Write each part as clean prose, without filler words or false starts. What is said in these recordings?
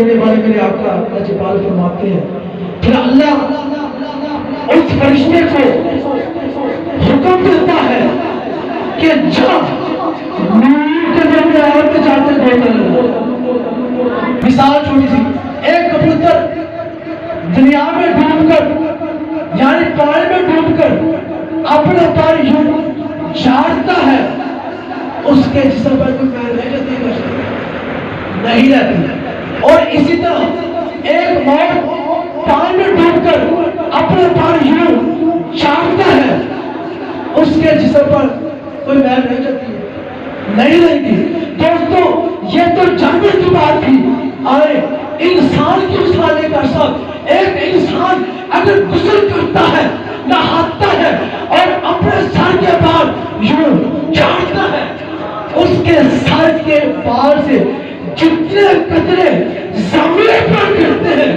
دینے والے میرے آقا لجپال فرماتے ہیں پھر اللہ اس فرشتے کو حکم دیتا ہے کہ جا نور کے ذریعے اور کے جاتے دو. مثال چھوٹی سی، ایک کبوتر دریا میں ڈوب کر یعنی پانی میں ڈوب کر اپنے پر یوں چاڑتا ہے، اس کے جسم پر کوئی میل نہیں رہتی، نہیں رہتی. اور اسی طرح ایک مرد پانی میں ڈوب کر اپنے پر یوں چاڑتا ہے، اس کے جسم پر کوئی میل نہیں رہتی، نہیں رہتی. دوستو یہ تو جانور کی بات تھی، آئے انسان کی مثال لے کر سب ایک انسان اگر غسل کرتا ہے، نہاتا ہے اور اپنے سر کے بال یوں جھاڑتا ہے، اس کے سر کے بال سے جتنے قطرے زمین پر گرتے ہیں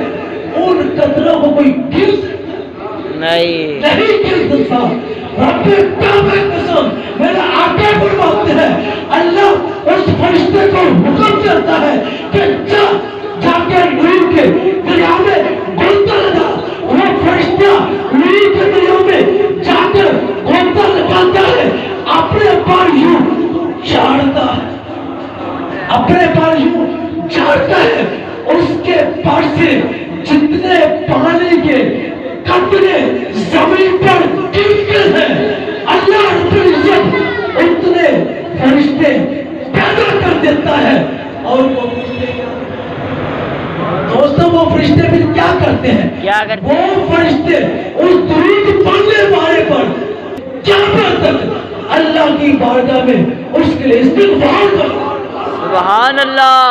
ان قطروں کو کوئی گر نہیں گر سکتا. رب کعبہ قسم میرے آقا فرماتے ہیں اللہ اس فرشتے کو حکم کرتا ہے کہ جا کے نور کے دریا میں گوتا لگا. وہ فرشتہ نور کے دریا میں جا کر گوتا لگاتا ہے، اپنے پر یوں چاڑتا ہے، اپنے پر یوں چاڑتا ہے. اس کے پر سے جتنے پانی کے قطرے زمین پر گرتے ہیں اللہ رب العزت اتنے فرشتے پیدا کر دیتا ہے. اور وہ دوستوں وہ فرشتے پھر کیا کرتے ہیں؟ وہ فرشتے اس درود پڑھنے والے پر قیامت تک اللہ کی بارگاہ میں اس کے لیے استغفار کرتے ہیں. سبحان اللہ.